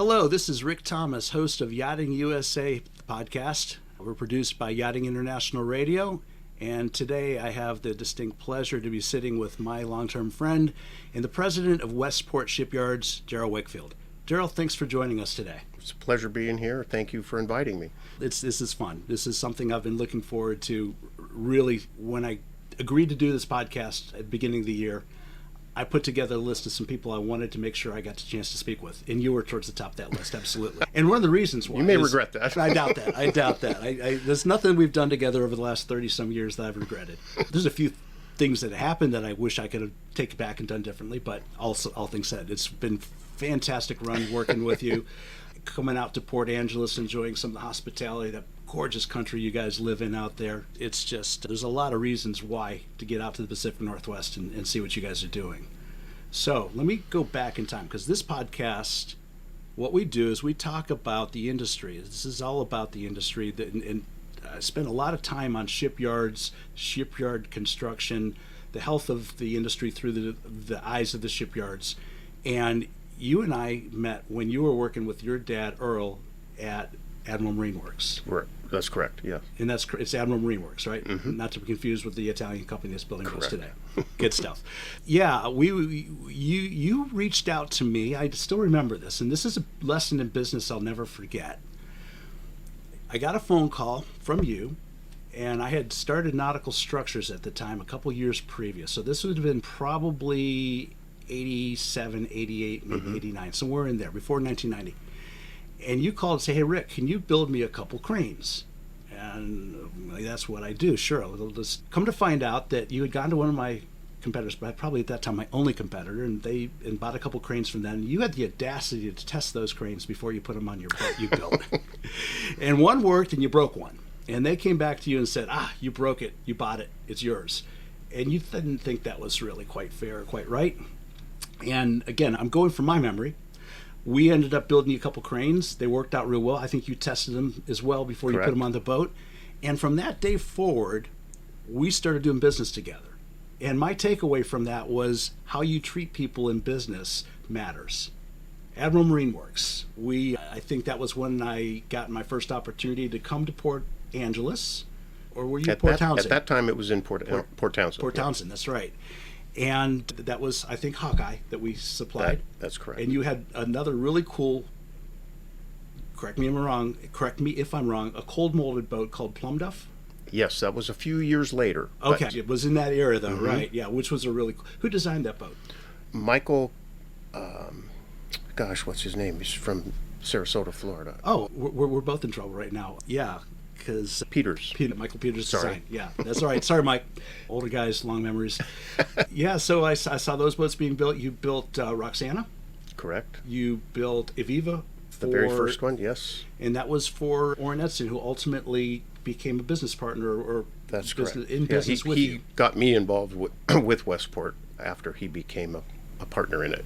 Hello, this is Rick Thomas, host of YachtingUSA podcast. We're produced by Yachting International Radio, and today I have the distinct pleasure to be sitting with my long-term friend and the president of Westport Shipyards, Daryl Wakefield. Daryl, thanks for joining us today. It's a pleasure being here. Thank you for inviting me. This is fun. This is something I've been looking forward to. Really, when I agreed to do this podcast at the beginning of the year, I put together a list of some people I wanted to make sure I got the chance to speak with, and you were towards the top of that list, absolutely. And one of the reasons why... You may regret that. I doubt that. There's nothing we've done together over the last 30-some years that I've regretted. There's a few things that happened that I wish I could have taken back and done differently, but also, all things said, it's been a fantastic run working with you, coming out to Port Angeles, enjoying some of the hospitality, that gorgeous country you guys live in out there. It's just, there's a lot of reasons why to get out to the Pacific Northwest and see what you guys are doing. So let me go back in time, because this podcast, what we do is we talk about the industry. This is all about the industry, and I spend a lot of time on shipyards, shipyard construction, the health of the industry through the eyes of the shipyards. And you and I met when you were working with your dad, Earl, at Admiral Marine Works. Right. That's correct, yeah. And it's Admiral Marine Works, right? Mm-hmm. Not to be confused with the Italian company that's building those Correct. today. Good stuff. Yeah, you reached out to me. I still remember this, and this is a lesson in business I'll never forget. I got a phone call from you, and I had started Nautical Structures at the time a couple years previous. So this would have been probably 87, 88, maybe 89, somewhere in there, before 1990. And you called and say, hey, Rick, can you build me a couple cranes? And that's what I do, sure. I'll just come to find out that you had gone to one of my competitors, but probably at that time my only competitor, and bought a couple cranes from them. You had the audacity to test those cranes before you put them on your boat you built. And one worked and you broke one. And they came back to you and said, you broke it, you bought it, it's yours. And you didn't think that was really quite fair or quite right. And again, I'm going from my memory. We ended up building you a couple cranes. They worked out real well. I think you tested them as well before you Correct. put them on the boat. And from that day forward, we started doing business together. And my takeaway from that was how you treat people in business matters. Admiral Marine Works. I think that was when I got my first opportunity to come to Port Angeles. Or were you At Port that, Townsend? At that time, it was in Port Townsend. Port Townsend, that's right. And that was, I think, Hawkeye that we supplied. That's correct. And you had another really cool, correct me if I'm wrong, a cold molded boat called Plum Duff? Yes, that was a few years later. Okay, but it was in that era though, right? Yeah, which was a really cool. Who designed that boat? Michael, what's his name? He's from Sarasota, Florida. Oh, we're both in trouble right now. Yeah, because Michael Peters Sorry. design. Yeah, that's all right. Sorry, Mike. Older guys, long memories. Yeah, so I saw those boats being built. You built Roxana. Correct. You built Eviva. The very first one, yes. And that was for Orrin Edson, who ultimately became a business partner or That's business, correct. in business with he you. got me involved with Westport after he became a partner in it.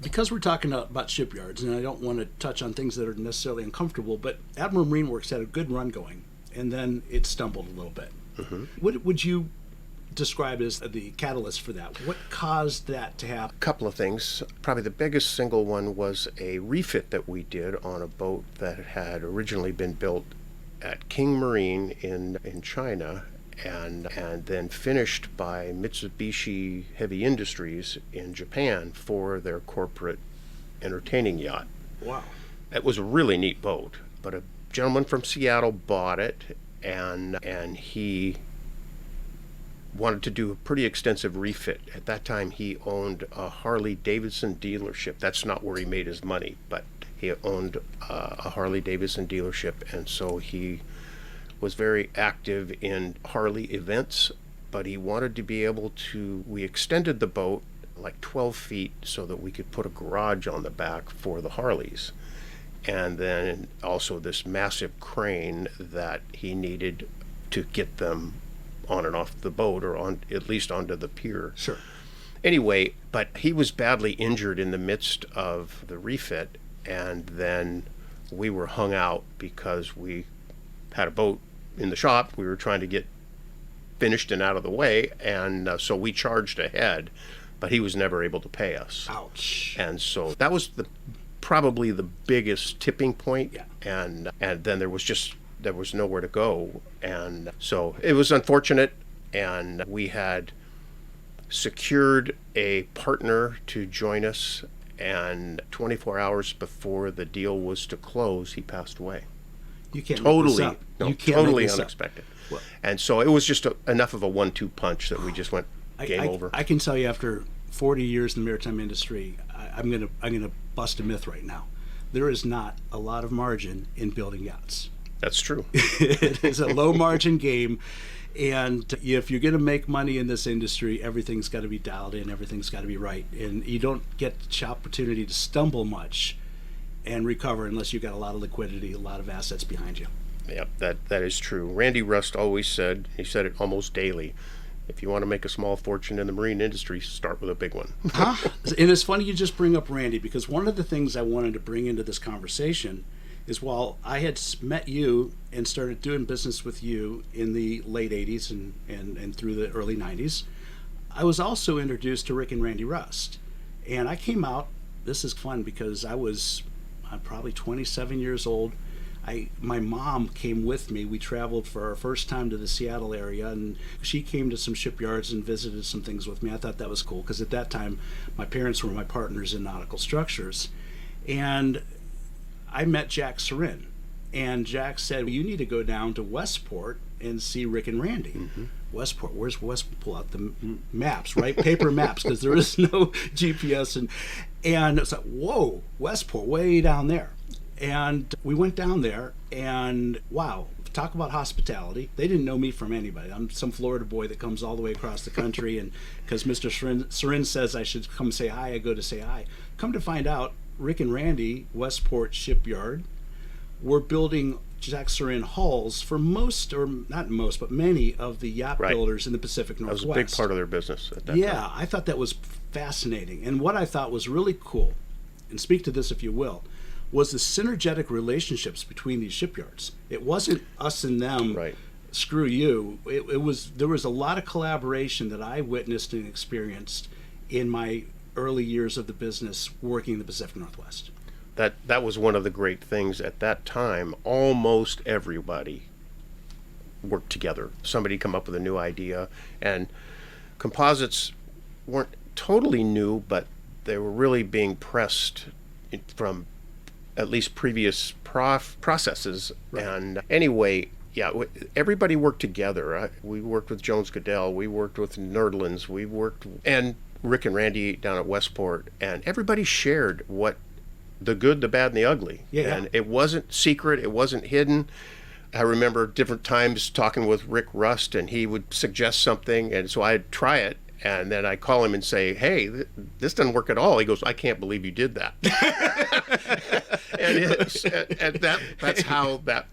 Because we're talking about shipyards, and I don't want to touch on things that are necessarily uncomfortable, but Admiral Marine Works had a good run going, and then it stumbled a little bit. Mm-hmm. What would you describe as the catalyst for that? What caused that to happen? A couple of things. Probably the biggest single one was a refit that we did on a boat that had originally been built at King Marine in China, and then finished by Mitsubishi Heavy Industries in Japan for their corporate entertaining yacht. Wow. It was a really neat boat, but a gentleman from Seattle bought it, and he wanted to do a pretty extensive refit. At that time, he owned a Harley-Davidson dealership. That's not where he made his money, but he owned a Harley-Davidson dealership, and so he was very active in Harley events, but he wanted to be able to, we extended the boat like 12 feet so that we could put a garage on the back for the Harleys. And then also this massive crane that he needed to get them on and off the boat, or on at least onto the pier. Sure. Anyway, but he was badly injured in the midst of the refit, and then we were hung out because we had a boat in the shop we were trying to get finished and out of the way, and so we charged ahead, but he was never able to pay us. Ouch. And so that was the probably the biggest tipping point. Yeah. And then there was nowhere to go. And so it was unfortunate, and we had secured a partner to join us, and 24 hours before the deal was to close, he passed away. You can't Totally, make this up. no, You can't totally make this up. unexpected. Well, And so it was just enough of a 1-2 punch that we just went game over. I can tell you, after 40 years in the maritime industry, I'm gonna bust a myth right now. There is not a lot of margin in building yachts. That's true. It is a low margin game, and if you're going to make money in this industry, everything's got to be dialed in, everything's got to be right, and you don't get the opportunity to stumble much and recover unless you've got a lot of liquidity, a lot of assets behind you. Yep, that is true. Randy Rust always said, he said it almost daily, if you want to make a small fortune in the marine industry, start with a big one. And it's funny you just bring up Randy, because one of the things I wanted to bring into this conversation is, while I had met you and started doing business with you in the late 80s and through the early 90s, I was also introduced to Rick and Randy Rust. And I came out, this is fun because I'm probably 27 years old. My mom came with me. We traveled for our first time to the Seattle area, and she came to some shipyards and visited some things with me. I thought that was cool because at that time my parents were my partners in nautical structures. And I met Jack Sarin, and Jack said, well, you need to go down to Westport and see Rick and Randy. Mm-hmm. Westport, where's Westport? Pull out the maps, right? Paper maps, because there is no GPS. And it's like, whoa, Westport, way down there. And we went down there, and wow, talk about hospitality. They didn't know me from anybody. I'm some Florida boy that comes all the way across the country, and because Mr. Sarin says I should come say hi, I go to say hi. Come to find out, Rick and Randy, Westport Shipyard, were building Jack Sarin hulls for most, or not most, but many of the yacht builders in the Pacific Northwest. That was a big part of their business at that time. Yeah, I thought that was fascinating. And what I thought was really cool, and speak to this if you will, was the synergetic relationships between these shipyards. It wasn't us and them, screw you. It was, there was a lot of collaboration that I witnessed and experienced in my early years of the business working in the Pacific Northwest. That was one of the great things at that time. Almost everybody worked together. Somebody come up with a new idea, and composites weren't totally new, but they were really being pressed from at least previous processes. And anyway, yeah, everybody worked together. We worked with Jones Goodell, we worked with Nerdlands, and Rick and Randy down at Westport, and everybody shared what the good, the bad, and the ugly. Yeah. And it wasn't secret, it wasn't hidden. I remember different times talking with Rick Rust, and he would suggest something, and so I'd try it, and then I call him and say, hey, this doesn't work at all. He goes, I can't believe you did that. and that's how that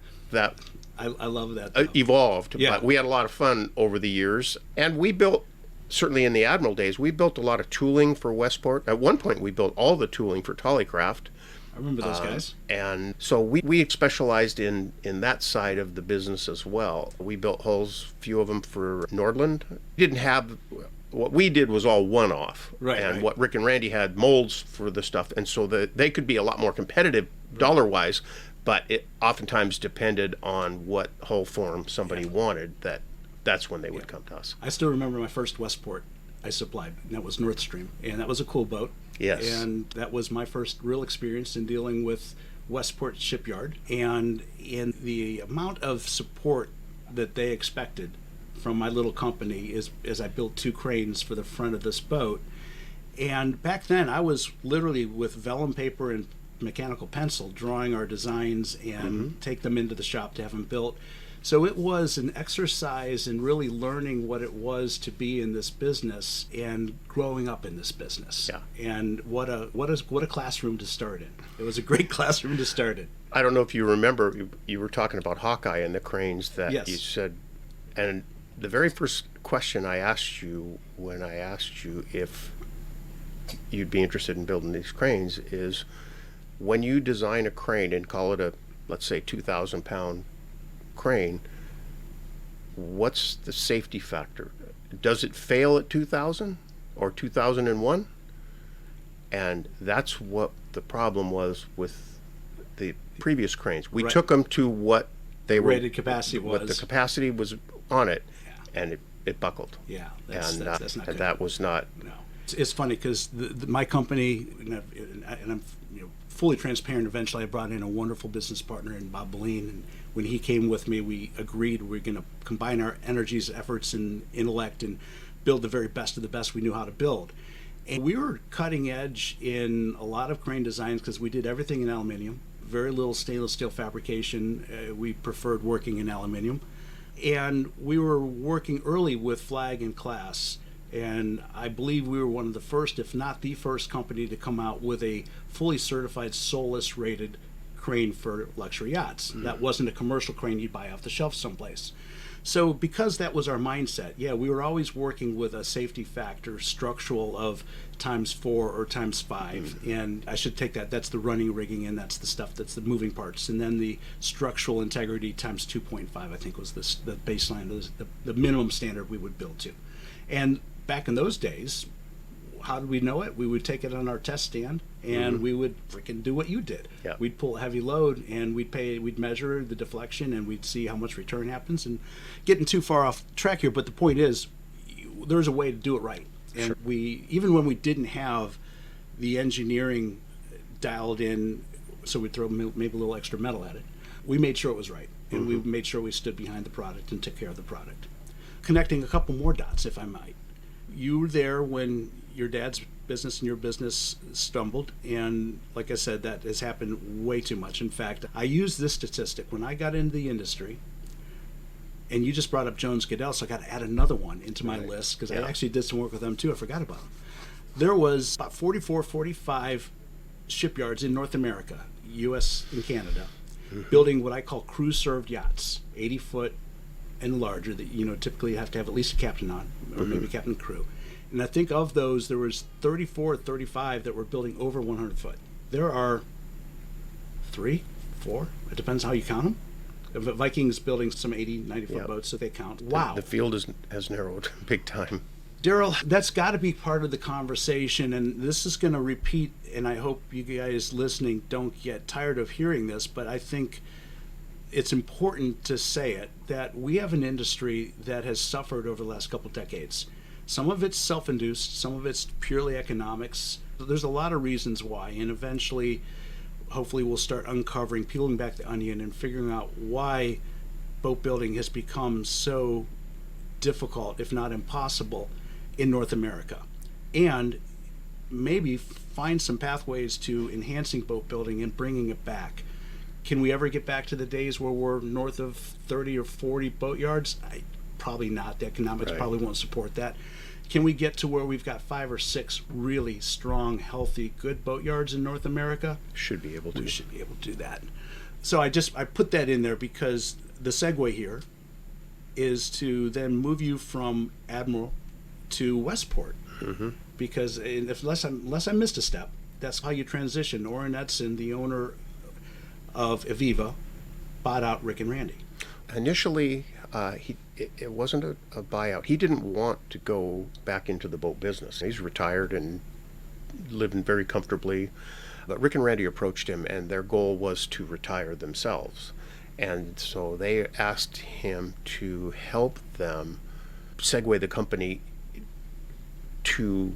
I love that evolved. Yeah. But we had a lot of fun over the years, and we built, certainly in the Admiral days, we built a lot of tooling for Westport. At one point we built all the tooling for Tollycraft. I remember those guys. And so we specialized in that side of the business as well. We built hulls, a few of them for Nordland. Didn't have, what we did was all one-off. And what Rick and Randy had molds for the stuff, and so they could be a lot more competitive dollar-wise, but it oftentimes depended on what hull form somebody wanted. That's when they would come to us. I still remember my first Westport I supplied, and that was North Stream, and that was a cool boat. Yes. And that was my first real experience in dealing with Westport Shipyard, and in the amount of support that they expected from my little company as I built 2 cranes for the front of this boat. And back then I was literally with vellum paper and mechanical pencil drawing our designs and take them into the shop to have them built. So it was an exercise in really learning what it was to be in this business and growing up in this business. Yeah. And what a classroom to start in. It was a great classroom to start in. I don't know if you remember, you were talking about Hawkeye and the cranes that you said, and the very first question I asked you when I asked you if you'd be interested in building these cranes is, when you design a crane and call it a, let's say, 2,000-pound crane, what's the safety factor? Does it fail at 2,000 or 2001? And that's what the problem was with the previous cranes. We Right. took them to what they were Rated capacity what the was. capacity was on it, Yeah. and it buckled. Yeah, that's And not and good. that was not. No, it's funny because my company, and I'm fully transparent. Eventually, I brought in a wonderful business partner in Bob Boleen, and when he came with me, we agreed we're going to combine our energies, efforts, and intellect, and build the very best of the best we knew how to build. And we were cutting edge in a lot of crane designs because we did everything in aluminum, very little stainless steel fabrication. We preferred working in aluminum. And we were working early with Flag and Class. And I believe we were one of the first, if not the first company to come out with a fully certified SOLAS rated crane for luxury yachts. That wasn't a commercial crane you'd buy off the shelf someplace. So because that was our mindset, yeah, we were always working with a safety factor structural of ×4 or ×5. And I should take that, that's the running rigging, and that's the stuff, that's the moving parts. And then the structural integrity ×2.5, I think was the baseline, the minimum standard we would build to. And back in those days, how did we know it? We would take it on our test stand, and we would freaking do what you did. Yeah. We'd pull a heavy load, and we'd measure the deflection, and we'd see how much return happens. And getting too far off track here, but the point is, there's a way to do it right. And we, even when we didn't have the engineering dialed in, so we'd throw maybe a little extra metal at it, we made sure it was right, and we made sure we stood behind the product and took care of the product. Connecting a couple more dots, if I might. You were there when your dad's business and your business stumbled, and like I said, that has happened way too much. In fact, I use this statistic when I got into the industry, and you just brought up Jones Goodell, so I got to add another one into my list because I actually did some work with them too. I forgot about them. There was about 44, 45 shipyards in North America, U.S. and Canada, building what I call crew-served yachts, 80-foot and larger, that typically you have to have at least a captain on, or maybe captain and crew. And I think of those, there was 34 or 35 that were building over 100 foot. There are 3, 4, it depends how you count them. Viking's building some 80, 90-foot boats, so they count. Wow. The field has narrowed big time. Daryl, that's got to be part of the conversation, and this is going to repeat, and I hope you guys listening don't get tired of hearing this, but I think it's important to say it, that we have an industry that has suffered over the last couple decades. Some of it's self-induced, some of it's purely economics. There's a lot of reasons why, and eventually, hopefully we'll start uncovering, peeling back the onion and figuring out why boat building has become so difficult, if not impossible, in North America. And maybe find some pathways to enhancing boat building and bringing it back. Can we ever get back to the days where we're north of 30 or 40 boatyards? Probably not. The economics probably won't support that. Can we get to where we've got 5 or 6 really strong, healthy, good boatyards in North America? Should be able to. We should be able to do that. So I put that in there because the segue here is to then move you from Admiral to Westport. Because unless I missed a step, that's how you transition. Orrin Edson, the owner of Aviva, bought out Rick and Randy. Initially, it wasn't a buyout. He didn't want to go back into the boat business. He's retired and living very comfortably. But Rick and Randy approached him, and their goal was to retire themselves. And so they asked him to help them segue the company to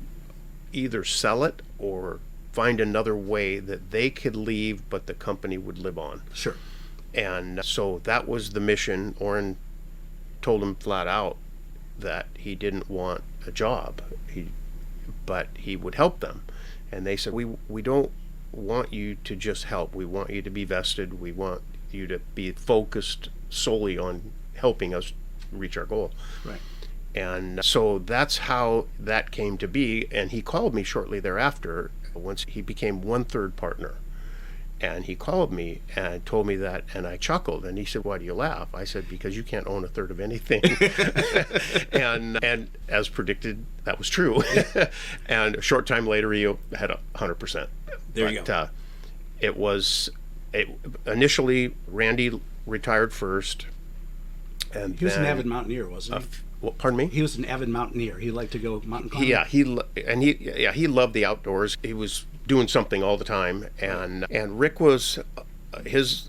either sell it or find another way that they could leave, but the company would live on. Sure. And so that was the mission. Orrin told him flat out that he didn't want a job, but he would help them. And they said, we don't want you to just help. We want you to be vested. We want you to be focused solely on helping us reach our goal. Right. And so that's how that came to be. And he called me shortly thereafter, once he became 1/3 partner. And he called me and told me that, and I chuckled. And he said, "Why do you laugh?" I said, "Because you can't own 1/3 of anything." and as predicted, that was true. And a short time later, he had 100%. There you go. Initially, Randy retired first. And he was then, an avid mountaineer, wasn't he? Well, pardon me? He was an avid mountaineer. He liked to go mountain climbing. He loved the outdoors. He was doing something all the time, and Rick was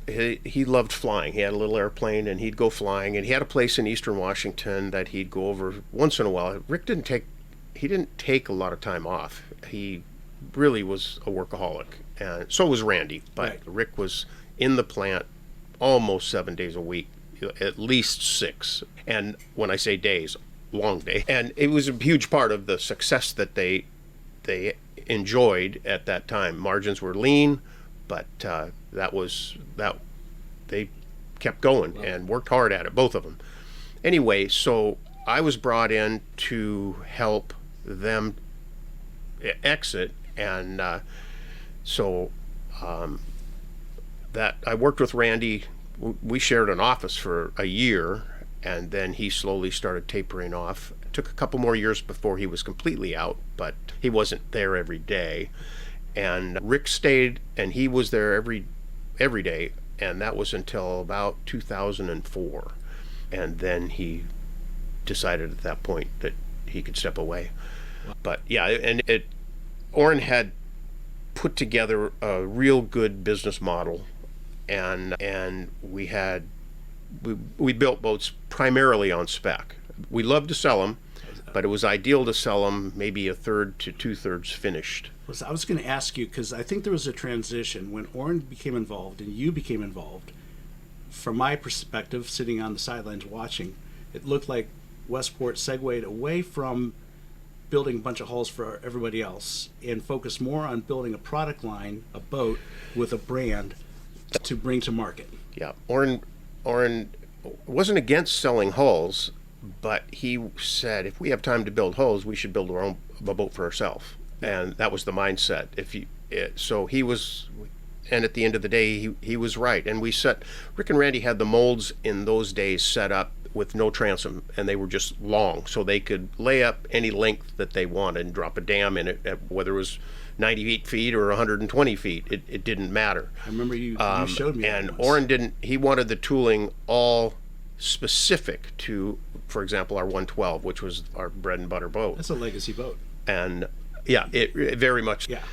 he loved flying. He had a little airplane, and he'd go flying, and he had a place in Eastern Washington that he'd go over once in a while. Rick didn't take a lot of time off. He really was a workaholic, and so was Randy. But Right. Rick was in the plant almost 7 days a week, at least 6. And when I say days, long day. And it was a huge part of the success that they enjoyed at that time. Margins were lean, but they kept going and worked hard at it, both of them. Anyway, so I was brought in to help them exit, and that I worked with Randy. We shared an office for a year, and then he slowly started tapering off. It took a couple more years before he was completely out, but he wasn't there every day. And Rick stayed, and he was there every day, and that was until about 2004. And then he decided at that point that he could step away. But yeah, and Orrin had put together a real good business model, and we built boats primarily on spec. We loved to sell them, but it was ideal to sell them maybe a third to 2/3 finished. I was going to ask you, because I think there was a transition when Orrin became involved and you became involved. From my perspective, sitting on the sidelines watching, it looked like Westport segued away from building a bunch of hulls for everybody else and focused more on building a product line, a boat with a brand to bring to market. Yeah, Orrin wasn't against selling hulls, but he said if we have time to build hulls, we should build a boat for ourselves, and that was the mindset. So he was, and at the end of the day, he was right. And Rick and Randy had the molds in those days set up with no transom, and they were just long, so they could lay up any length that they wanted and drop a dam in it, whether it was 98 feet or 120 feet. It didn't matter. I remember you showed me. And that once. Orrin didn't. He wanted the tooling all specific to, for example, our 112, which was our bread and butter boat. That's a legacy boat. And yeah, it very much. Yeah.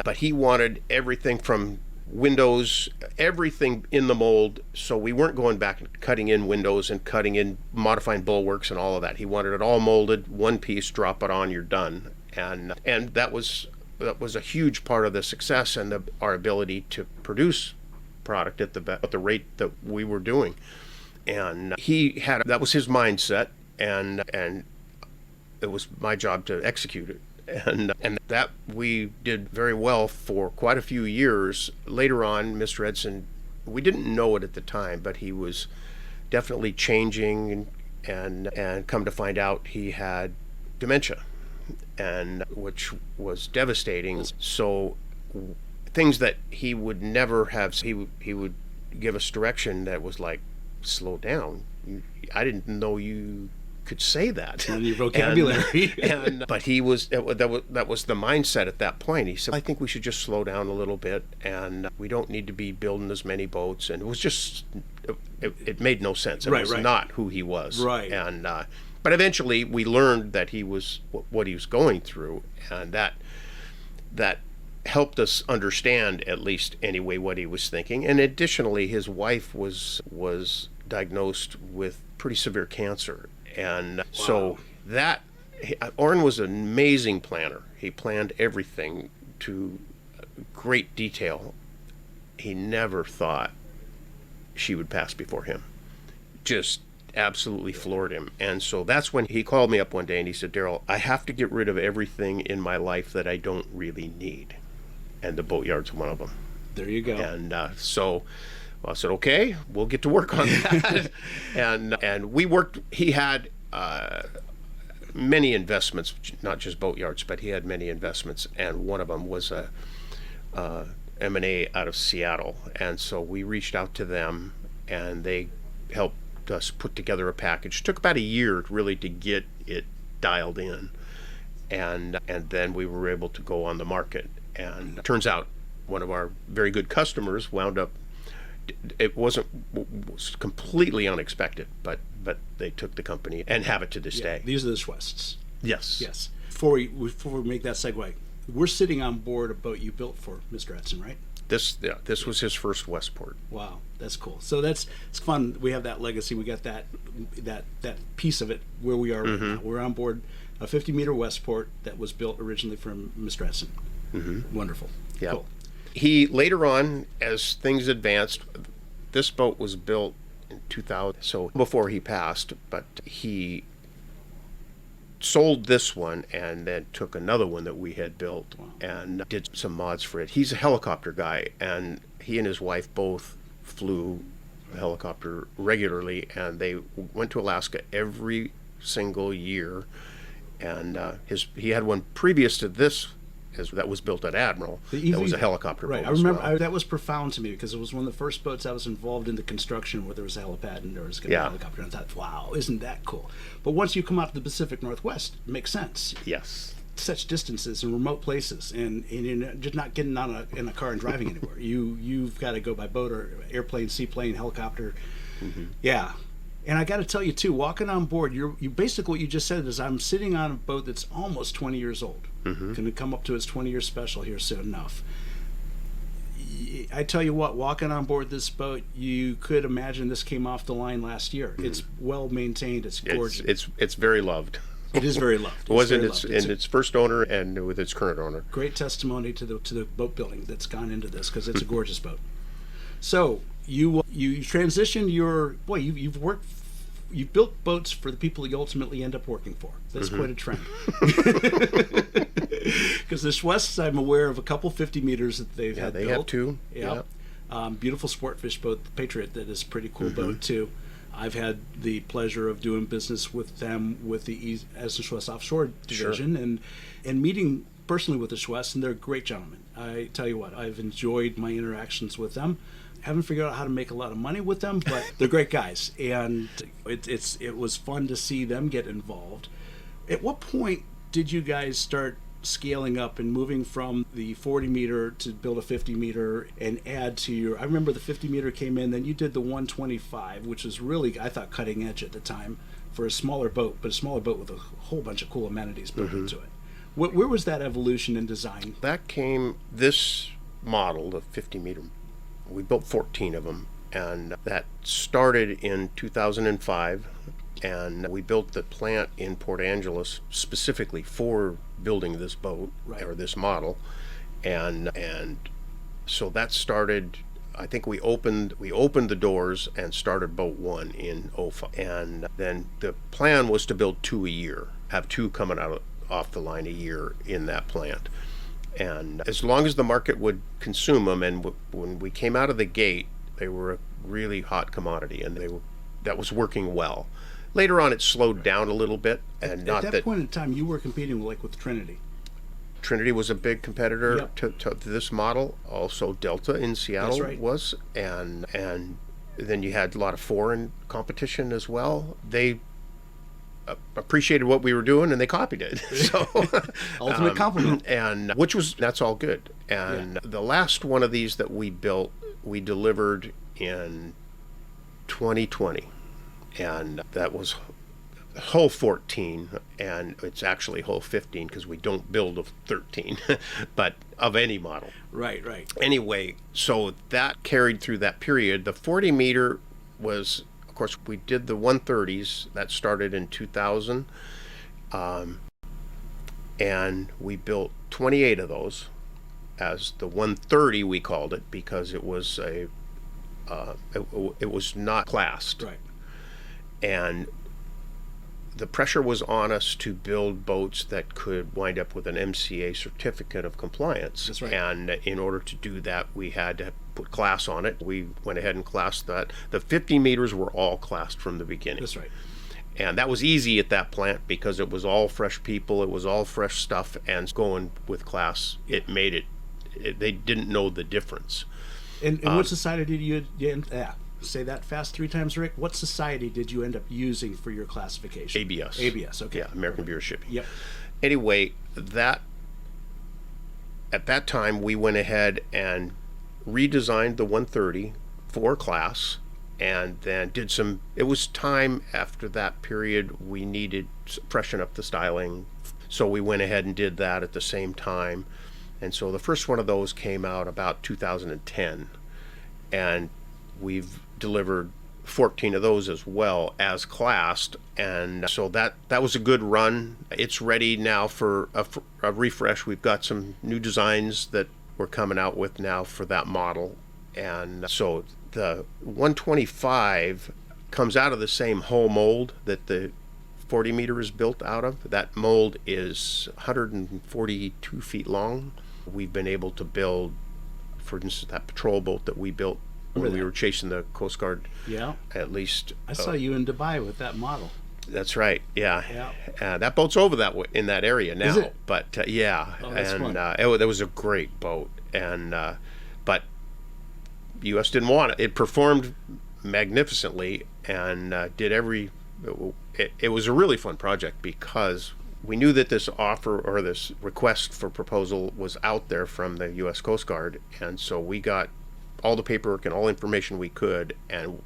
But he wanted everything from windows, everything in the mold. So we weren't going back and cutting in windows and modifying bulwarks and all of that. He wanted it all molded, one piece, drop it on, you're done. And that was a huge part of the success and our ability to produce product at the rate that we were doing. And that was his mindset, and it was my job to execute it. And that we did very well for quite a few years. Later on, Mr. Edson, we didn't know it at the time, but he was definitely changing, and come to find out he had dementia, and which was devastating. So things that he would never have, he would give us direction that was like, slow down. I didn't know you could say that. In your vocabulary. But he was that was the mindset at that point. He said, I think we should just slow down a little bit, and we don't need to be building as many boats. And it was just it made no sense. It was not who he was. Right. And but eventually we learned that he was what he was going through, and that helped us understand, at least anyway, what he was thinking. And additionally, his wife was diagnosed with pretty severe cancer. And so Orrin was an amazing planner. He planned everything to great detail. He never thought she would pass before him. Just absolutely floored him. And so that's when he called me up one day and he said, Daryl, I have to get rid of everything in my life that I don't really need. And the boatyard's one of them. There you go. And so I said, okay, we'll get to work on that. and we worked. He had many investments, not just boatyards, but he had many investments, and one of them was a M&A out of Seattle. And so we reached out to them, and they helped us put together a package. It took about a year really to get it dialed in, and then we were able to go on the market. And it turns out one of our very good customers wound up it was completely unexpected, but they took the company and have it to this day. These are the Chouests. Yes. Yes. Before we make that segue, we're sitting on board a boat you built for Mr. Edson, right? This was his first Westport. Wow, that's cool. So it's fun. We have that legacy. We got that piece of it where we are right now. We're on board a 50-meter Westport that was built originally from Mr. Edson. Wonderful. Yeah. Cool. He later on, as things advanced, this boat was built in 2000, so before he passed, but he sold this one and then took another one that we had built and did some mods for it. He's a helicopter guy, and he and his wife both flew a helicopter regularly, and they went to Alaska every single year. And he had one previous to this that was built at Admiral. That was a helicopter boat. I remember that was profound to me because it was one of the first boats I was involved in the construction where there was a helipad and there was going to be a helicopter. And I thought, wow, isn't that cool? But once you come out to the Pacific Northwest, it makes sense. Yes. Such distances and remote places, and you're just not getting in a car and driving anywhere. You've got to go by boat or airplane, seaplane, helicopter. Yeah. And I got to tell you too, walking on board, you basically what you just said is I'm sitting on a boat that's almost 20 years old. Going to come up to its 20-year special here soon enough. I tell you what, walking on board this boat, you could imagine this came off the line last year. It's well maintained. It's gorgeous. It's very loved. It is very loved. It was in its first owner and with its current owner. Great testimony to the boat building that's gone into this because it's a gorgeous boat. So you transitioned you've built boats for the people you ultimately end up working for. That's quite a trend. Because the Chouests, I'm aware of a couple 50 meters that they've had they built. have two. Yeah. Beautiful sport fish boat, the Patriot, that is a pretty cool boat too. I've had the pleasure of doing business with them with the Edson Chouest Offshore Division and meeting personally with the Chouests, and they're great gentlemen. I tell you what, I've enjoyed my interactions with them. Haven't figured out how to make a lot of money with them, but they're great guys, and it was fun to see them get involved. At what point did you guys start scaling up and moving from the 40 meter to build a 50 meter and add to your? I remember the 50 meter came in, then you did the 125, which was really, I thought, cutting edge at the time for a smaller boat, but a smaller boat with a whole bunch of cool amenities built into it. Where was that evolution in design? That came, this model, the 50 meter. We built 14 of them, and that started in 2005, and we built the plant in Port Angeles specifically for building this boat or this model, and so that started. I think we opened the doors and started boat 1 in 05, and then the plan was to build 2 a year, have 2 coming off the line a year in that plant. And as long as the market would consume them, and when we came out of the gate, they were a really hot commodity, and that was working well. Later on, it slowed down a little bit, and at that point in time, you were competing with Trinity. Trinity was a big competitor to this model. Also, Delta in Seattle was, and then you had a lot of foreign competition as well. They appreciated what we were doing and they copied it. So ultimate compliment. And that's all good. And the last one of these that we built, we delivered in 2020, and that was hull 14, and it's actually hull 15 because we don't build a 13 but of any model. Right. Anyway, so that carried through that period. The 40 meter was, of course, we did the 130s. That started in 2000, and we built 28 of those as the 130, we called it, because it was it was not classed. Right. And the pressure was on us to build boats that could wind up with an MCA certificate of compliance. That's right. And in order to do that, we had to put class on it. We went ahead and classed that. The 50 meters were all classed from the beginning. That's right. And that was easy at that plant because it was all fresh people, it was all fresh stuff, and going with class, it made it they didn't know the difference. And what society did you say that fast 3 times, Rick? What society did you end up using for your classification? ABS. Okay. Yeah, American Bureau of Shipping. Yep. Anyway, at that time, we went ahead and redesigned the 130 4 class, and then did some. It was time after that period we needed to freshen up the styling, so we went ahead and did that at the same time. And so the first one of those came out about 2010, and we've delivered 14 of those as well as classed, and so that was a good run. It's ready now for a refresh. We've got some new designs that we're coming out with now for that model, and so the 125 comes out of the same hull mold that the 40 meter is built out of. That mold is 142 feet long. We've been able to build, for instance, that patrol boat that we built when we were chasing the Coast Guard. Yeah. At least. I saw you in Dubai with that model. That's right. Yeah. Yeah. That boat's over that way, in that area now. Is it? But yeah. Oh, that's fun. That was a great boat, and but U.S. didn't want it. It performed magnificently and did every. It was a really fun project because we knew that this offer or this request for proposal was out there from the U.S. Coast Guard, and so we got all the paperwork and all information we could, and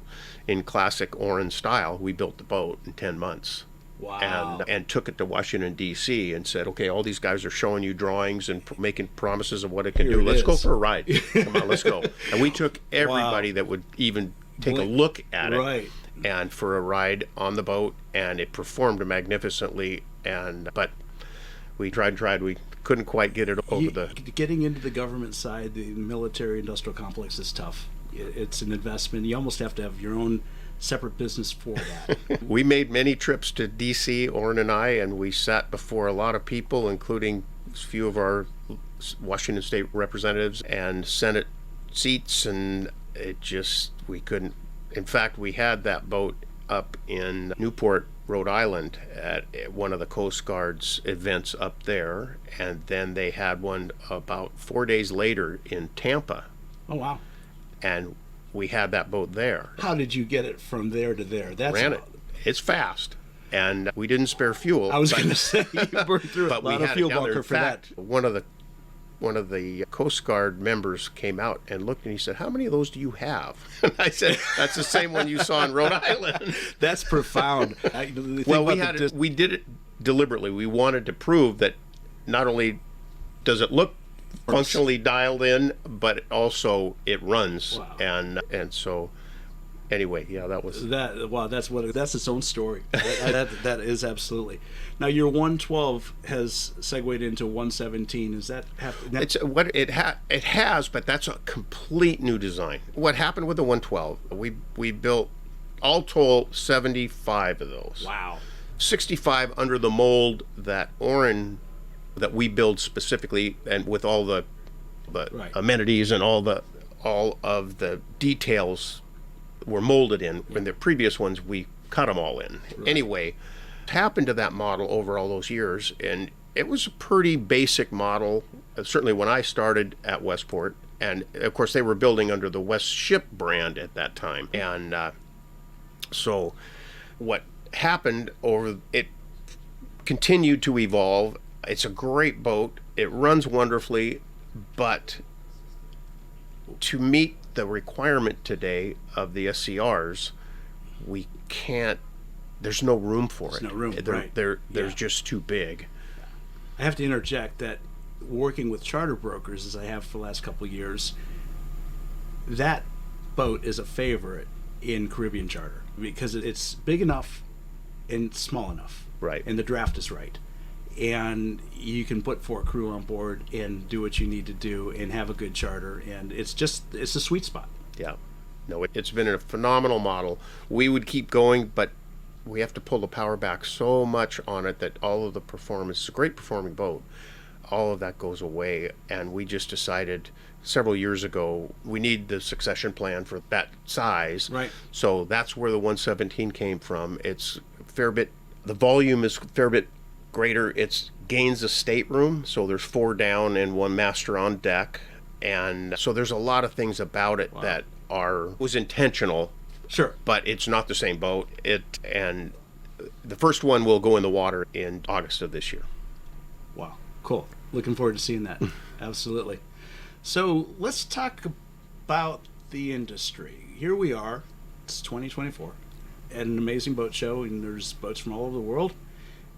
in classic Oren style, we built the boat in 10 months. Wow. And took it to Washington, D.C. and said, okay, all these guys are showing you drawings and making promises of what it can Here do. it Let's go is. for a ride. Come on, let's go. And we took everybody that would even take a look at it. Right. And for a ride on the boat, and it performed magnificently. But we tried. We couldn't quite get it over the. Getting into the government side, the military-industrial complex is tough. It's an investment. You almost have to have your own separate business for that. We made many trips to D.C., Oren and I, and we sat before a lot of people, including a few of our Washington State representatives and Senate seats, and we couldn't. In fact, we had that boat up in Newport, Rhode Island at one of the Coast Guard's events up there, and then they had one about 4 days later in Tampa. Oh, wow. And we had that boat there. How did you get it from there to there? Ran it. It's fast, and we didn't spare fuel. I was going to say, you burned through a lot of fuel bunker for that. One of the Coast Guard members came out and looked, and he said, "How many of those do you have?" And I said, "That's the same one you saw in Rhode Island." That's profound. We did it deliberately. We wanted to prove that not only does it look functionally dialed in, but also it runs. Wow. And so anyway, yeah, that was that. Wow, that's its own story. that is absolutely. Now your 112 has segued into 117. Is that it's what it has, but that's a complete new design. What happened with the 112? We built, all told, 75 of those. Wow. 65 under the mold that that we build specifically, and with all the Right. amenities and all of the details were molded in. In the previous ones, we cut them all in. Right. Anyway, what happened to that model over all those years, and it was a pretty basic model, certainly when I started at Westport, and of course they were building under the West Ship brand at that time. And so what happened it continued to evolve. It's a great boat. It runs wonderfully, but to meet the requirement today of the SCRs, we can't. There's no room for it. There's no room. They're just too big. I have to interject that working with charter brokers, as I have for the last couple of years, that boat is a favorite in Caribbean charter because it's big enough and small enough. Right. And the draft is right. And you can put 4 crew on board and do what you need to do and have a good charter. And it's a sweet spot. Yeah. No, it's been a phenomenal model. We would keep going, but we have to pull the power back so much on it that all of the performance, it's a great performing boat, all of that goes away. And we just decided several years ago we need the succession plan for that size. Right. So that's where the 117 came from. It's a fair bit, the volume is a fair bit greater. It gains a stateroom, so there's 4 down and 1 master on deck, and so there's a lot of things about it that was intentional. Sure. But it's not the same boat. And the first one will go in the water in August of this year. Wow, cool. Looking forward to seeing that. Absolutely. So let's talk about the industry. Here we are, it's 2024, at an amazing boat show, and there's boats from all over the world.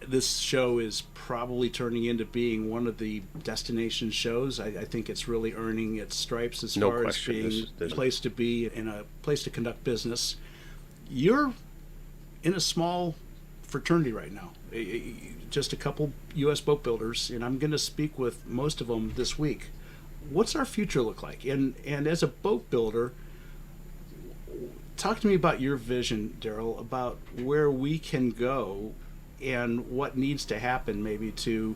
This show is probably turning into being one of the destination shows. I think it's really earning its stripes as far as being a place to be and a place to conduct business. You're in a small fraternity right now, just a couple U.S. boat builders, and I'm going to speak with most of them this week. What's our future look like? And as a boat builder, talk to me about your vision, Daryl, about where we can go and what needs to happen maybe to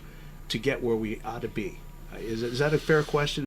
get where we ought to be. Is that a fair question?